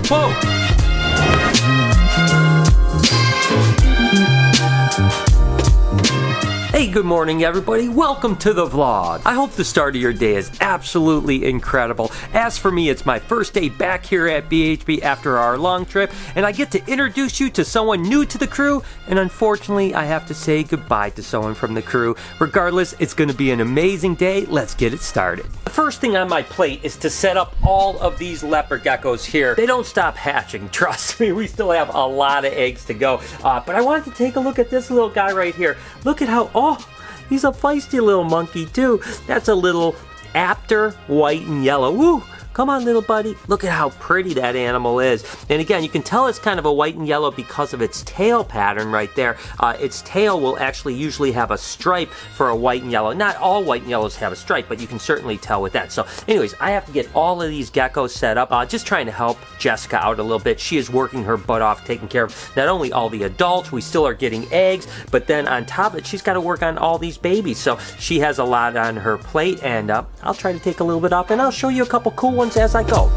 Whoa! Hey, good morning everybody. Welcome to the vlog. I hope the start of your day is absolutely incredible. As for me, it's my first day back here at BHB after our long trip, and I get to introduce you to someone new to the crew, and unfortunately, I have to say goodbye to someone from the crew. Regardless, it's gonna be an amazing day. Let's get it started. The first thing on my plate is to set up all of these leopard geckos here. They don't stop hatching, trust me. We still have a lot of eggs to go, but I wanted to take a look at this little guy right here. Look at how, oh, he's a feisty little monkey too. That's a little Apter, white and yellow. Woo! Come on, little buddy. Look at how pretty that animal is. And again, you can tell it's kind of a white and yellow because of its tail pattern right there. Its tail will actually usually have a stripe for a white and yellow. Not all white and yellows have a stripe, but you can certainly tell with that. So anyways, I have to get all of these geckos set up. Just trying to help Jessica out a little bit. She is working her butt off, taking care of not only all the adults, we still are getting eggs, but then on top of it, she's got to work on all these babies. So she has a lot on her plate, and I'll try to take a little bit off, and I'll show you a couple cool ones as I go.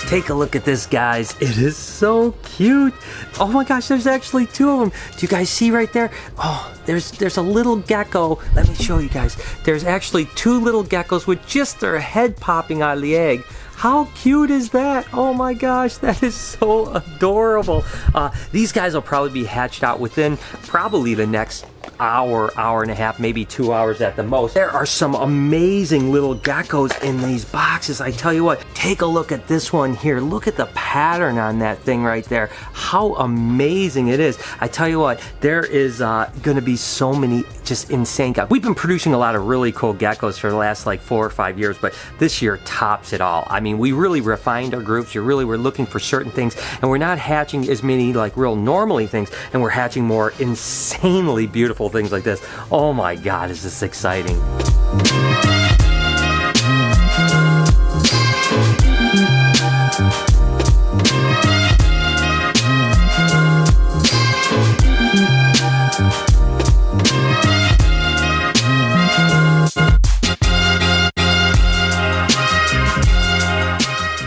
Take a look at this, guys. It is so cute. Oh my gosh, there's actually two of them. Do you guys see right there? Oh, there's a little gecko. Let me show you guys. There's actually two little geckos with just their head popping out of the egg. How cute is that? Oh my gosh, that is so adorable. These guys will probably be hatched out within probably the next hour and a half, maybe 2 hours at the most. There are some amazing little geckos in these boxes. I tell you what, take a look at this one here. Look at the pattern on that thing right there. How amazing it is. I tell you what, there is gonna be so many just insane geckos. We've been producing a lot of really cool geckos for the last like 4 or 5 years, but this year tops it all. I mean, we really refined our groups. We're looking for certain things, and we're not hatching as many like real normally things, and we're hatching more insanely beautiful things like this. Oh my God, is this exciting.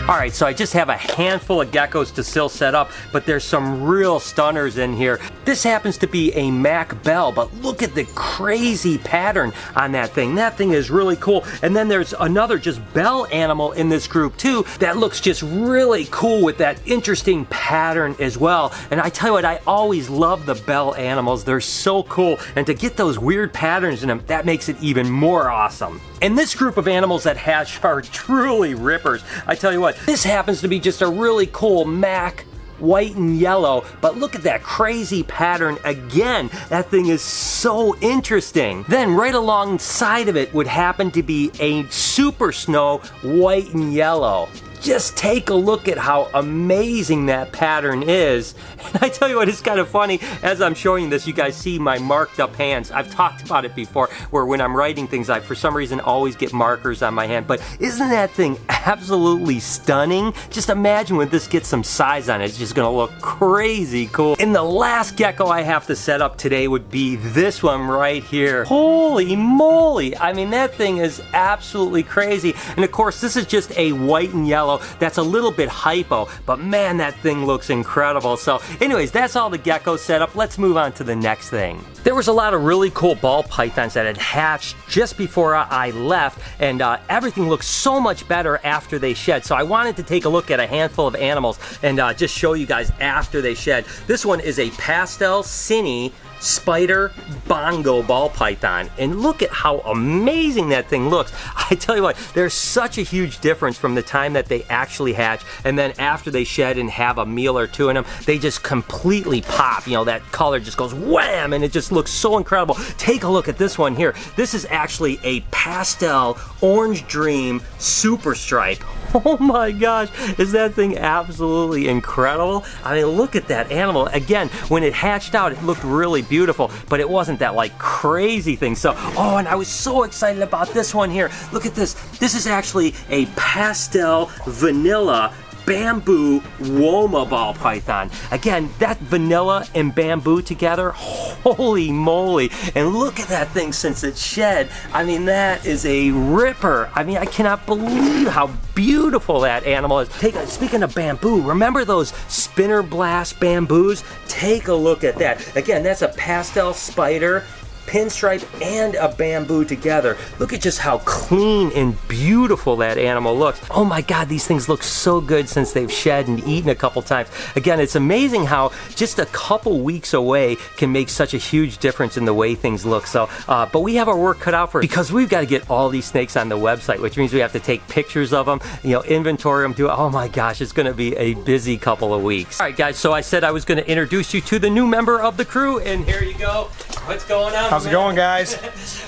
Alright, so I just have a handful of geckos to still set up, but there's some real stunners in here. This happens to be a Mac Bell, but look at the crazy pattern on that thing. That thing is really cool. And then there's another just bell animal in this group too that looks just really cool with that interesting pattern as well. And I tell you what, I always love the bell animals. They're so cool. And to get those weird patterns in them, that makes it even more awesome. And this group of animals that hatch are truly rippers. I tell you what, this happens to be just a really cool Mac white and yellow, but look at that crazy pattern again. That thing is so interesting. Then right alongside of it would happen to be a Super Snow white and yellow. Just take a look at how amazing that pattern is. And I tell you what, it's kind of funny, as I'm showing this, you guys see my marked up hands. I've talked about it before, where when I'm writing things, I, for some reason, always get markers on my hand. But isn't that thing absolutely stunning? Just imagine when this gets some size on it, it's just gonna look crazy cool. And the last gecko I have to set up today would be this one right here. Holy moly! I mean, that thing is absolutely crazy. And of course, this is just a white and yellow. That's a little bit hypo, but man, that thing looks incredible. So anyways, that's all the geckos set up. Let's move on to the next thing. There was a lot of really cool ball pythons that had hatched just before I left, and everything looks so much better after they shed. So I wanted to take a look at a handful of animals and just show you guys after they shed. This one is a Pastel Cine Spider Bongo ball python, and look at how amazing that thing looks. I tell you what, there's such a huge difference from the time that they actually hatch and then after they shed and have a meal or two in them. They just completely pop. You know, that color just goes wham, and it just looks so incredible. Take a look at this one here. This is actually a Pastel Orange Dream Super Stripe. Oh my gosh, is that thing absolutely incredible? I mean, look at that animal. Again, when it hatched out, it looked really beautiful, but it wasn't that like crazy thing. So, oh, and I was so excited about this one here. Look at this. This is actually a Pastel Vanilla bamboo Woma ball python. Again, that vanilla and bamboo together, holy moly. And look at that thing since it shed. I mean, that is a ripper. I mean, I cannot believe how beautiful that animal is. Speaking of bamboo, remember those spinner blast bamboos? Take a look at that. Again, that's a pastel spider, pinstripe, and a bamboo together. Look at just how clean and beautiful that animal looks. Oh my God, these things look so good since they've shed and eaten a couple times. Again, it's amazing how just a couple weeks away can make such a huge difference in the way things look. So, but we have our work cut out for it because we've got to get all these snakes on the website, which means we have to take pictures of them, inventory them, oh my gosh, it's going to be a busy couple of weeks. All right, guys, so I said I was going to introduce you to the new member of the crew, and here you go. What's going on? How's it going, guys?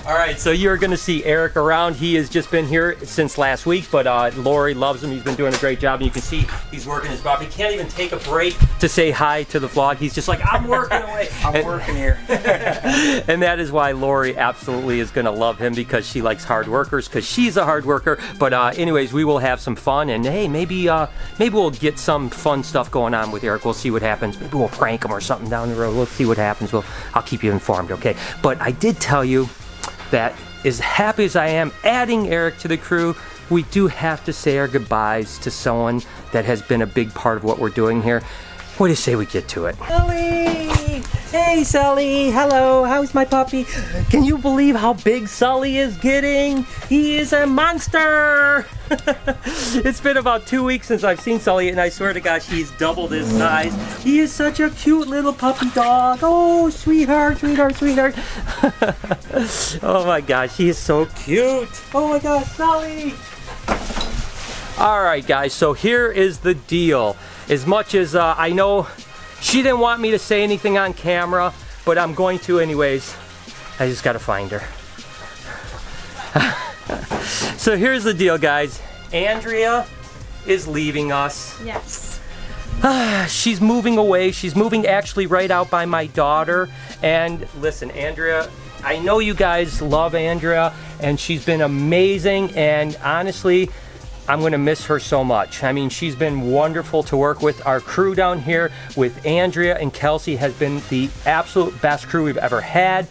All right, so you're going to see Eric around. He has just been here since last week, but Lori loves him. He's been doing a great job, and you can see he's working his butt. He can't even take a break to say hi to the vlog. He's just like, I'm working away. I'm working here. And that is why Lori absolutely is going to love him, because she likes hard workers, because she's a hard worker. But anyways, we will have some fun, and hey, maybe we'll get some fun stuff going on with Eric. We'll see what happens. Maybe we'll prank him or something down the road. We'll see what happens. I'll keep you informed, okay? But I did tell you that as happy as I am adding Eric to the crew, we do have to say our goodbyes to someone that has been a big part of what we're doing here. What do you say we get to it? Sully! Hey, Sully! Hello, how's my puppy? Can you believe how big Sully is getting? He is a monster! It's been about 2 weeks since I've seen Sully, and I swear to gosh, he's doubled his size. He is such a cute little puppy dog. Oh, sweetheart, sweetheart, sweetheart. Oh my gosh, he is so cute. Oh my gosh, Sully! All right, guys, so here is the deal. As much as I know she didn't want me to say anything on camera, but I'm going to anyways. I just gotta find her. So here's the deal, guys. Andrea is leaving us. Yes. She's moving away. She's moving actually right out by my daughter. And listen, Andrea, I know you guys love Andrea, and she's been amazing, and honestly, I'm going to miss her so much. I mean, she's been wonderful to work with. Our crew down here with Andrea and Kelsey has been the absolute best crew we've ever had.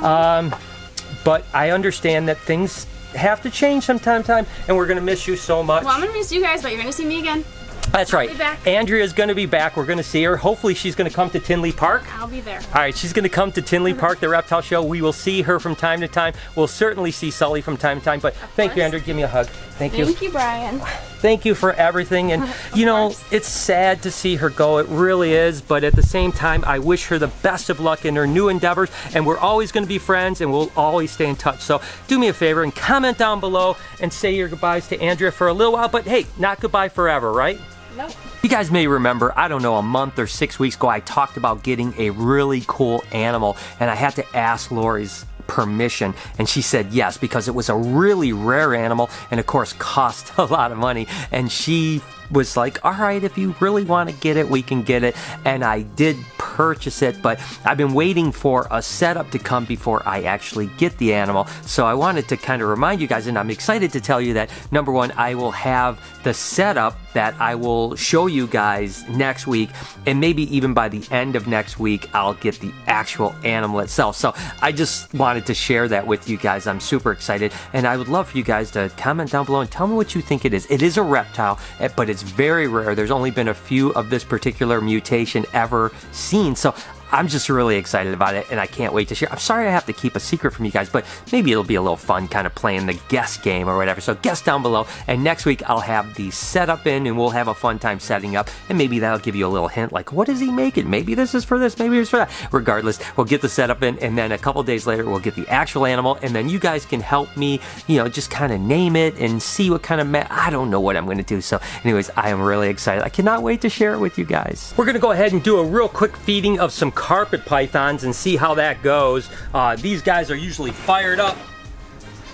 But I understand that things have to change from time to time, and we're going to miss you so much. Well, I'm going to miss you guys, but you're going to see me again. That's right. I'll be back. Andrea's going to be back. We're going to see her. Hopefully she's going to come to Tinley Park. I'll be there. All right, she's going to come to Tinley Park, the reptile show. We will see her from time to time. We'll certainly see Sully from time to time. But thank you, Andrea. Give me a hug. Thank you. Thank you, Brian. Thank you for everything. And, you know, it's sad to see her go. It really is. But at the same time, I wish her the best of luck in her new endeavors. And we're always going to be friends, and we'll always stay in touch. So do me a favor and comment down below and say your goodbyes to Andrea for a little while. But hey, not goodbye forever, right? Nope. You guys may remember, I don't know, a month or 6 weeks ago, I talked about getting a really cool animal, and I had to ask Lori's permission, and she said yes, because it was a really rare animal, and of course cost a lot of money, and she was like, all right, if you really want to get it, we can get it. And I did purchase it, but I've been waiting for a setup to come before I actually get the animal. So I wanted to kind of remind you guys, and I'm excited to tell you that, number one, I will have the setup that I will show you guys next week, and maybe even by the end of next week, I'll get the actual animal itself. So I just wanted to share that with you guys. I'm super excited, and I would love for you guys to comment down below and tell me what you think it is. It is a reptile, but it's very rare. There's only been a few of this particular mutation ever seen, so I'm just really excited about it, and I can't wait to share. I'm sorry I have to keep a secret from you guys, but maybe it'll be a little fun kind of playing the guess game or whatever. So guess down below, and next week I'll have the setup in, and we'll have a fun time setting up, and maybe that'll give you a little hint, like, what is he making? Maybe this is for this, maybe it's for that. Regardless, we'll get the setup in, and then a couple days later, we'll get the actual animal, and then you guys can help me, you know, just kind of name it and see what kind of I don't know what I'm going to do. So anyways, I am really excited. I cannot wait to share it with you guys. We're going to go ahead and do a real quick feeding of some carpet pythons and see how that goes. These guys are usually fired up.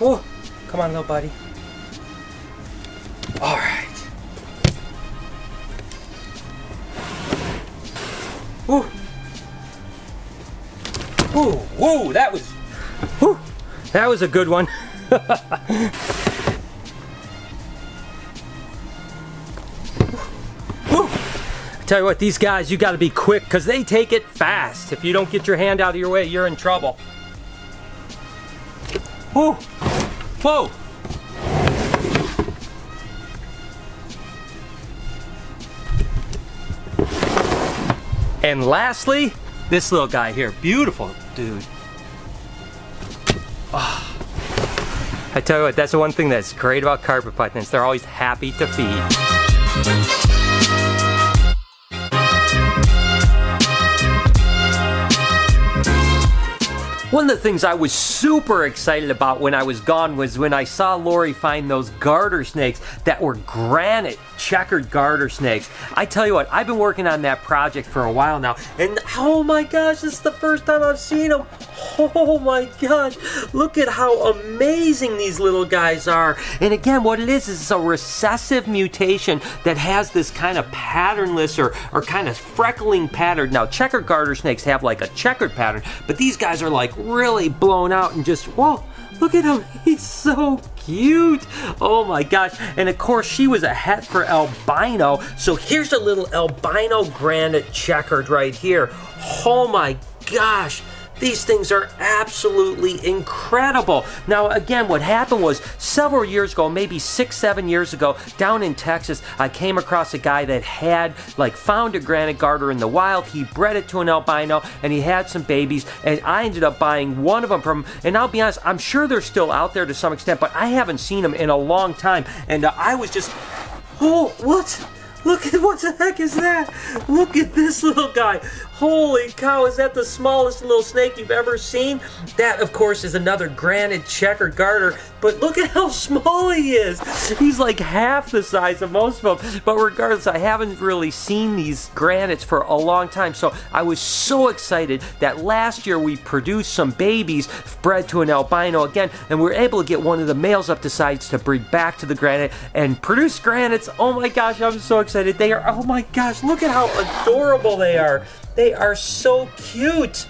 Oh, come on, little buddy. All right. Ooh. Ooh, whoa, that was a good one. Tell you what, these guys, you gotta be quick because they take it fast. If you don't get your hand out of your way, you're in trouble. Whoa, whoa. And lastly, this little guy here, beautiful dude. Oh. I tell you what, that's the one thing that's great about carpet pythons. They're always happy to feed. One of the things I was super excited about when I was gone was when I saw Lori find those garter snakes that were granite checkered garter snakes. I tell you what, I've been working on that project for a while now, and oh my gosh, this is the first time I've seen them. Oh my gosh, look at how amazing these little guys are. And again, what it is a recessive mutation that has this kind of patternless or kind of freckling pattern. Now, checkered garter snakes have like a checkered pattern, but these guys are like really blown out and just, whoa, look at him, he's so cute. Oh my gosh. And of course, she was a het for albino, so here's a little albino granite checkered right here. Oh my gosh, these things are absolutely incredible. Now again, what happened was several years ago, maybe 6-7 years ago, down in Texas, I came across a guy that had found a granite garter in the wild. He bred it to an albino and he had some babies, and I ended up buying one of them from, and I'll be honest, I'm sure they're still out there to some extent, but I haven't seen them in a long time. And I was just, oh, what? Look at, what the heck is that? Look at this little guy. Holy cow, is that the smallest little snake you've ever seen? That, of course, is another granite checkered garter, but look at how small he is. He's like half the size of most of them. But regardless, I haven't really seen these granites for a long time, so I was so excited that last year we produced some babies bred to an albino again, and we were able to get one of the males up to size to breed back to the granite and produce granites. Oh my gosh, I'm so excited. They are, oh my gosh, look at how adorable they are. They are so cute.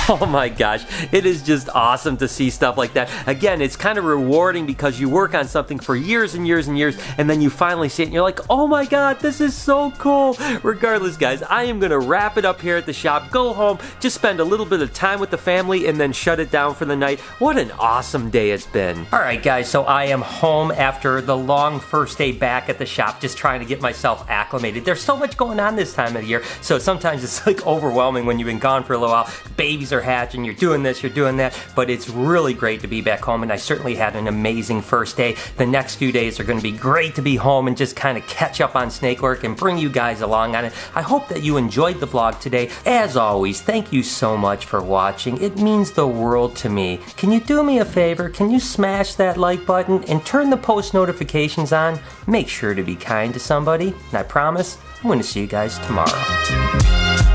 Oh my gosh, it is just awesome to see stuff like that. Again, it's kind of rewarding because you work on something for years and years and years, and then you finally see it and you're like, oh my god, this is so cool. Regardless, guys, I am going to wrap it up here at the shop, go home, just spend a little bit of time with the family, and then shut it down for the night. What an awesome day it's been. Alright guys, so I am home after the long first day back at the shop, just trying to get myself acclimated. There's so much going on this time of the year, so sometimes it's like overwhelming when you've been gone for a little while. Babies are hatching, you're doing this, you're doing that, but it's really great to be back home, and I certainly had an amazing first day. The next few days are going to be great to be home and just kind of catch up on snake work and bring you guys along on it. I hope that you enjoyed the vlog today. As always, thank you so much for watching. It means the world to me. Can you do me a favor? Can you smash that like button and turn the post notifications on? Make sure to be kind to somebody, and I promise I'm going to see you guys tomorrow.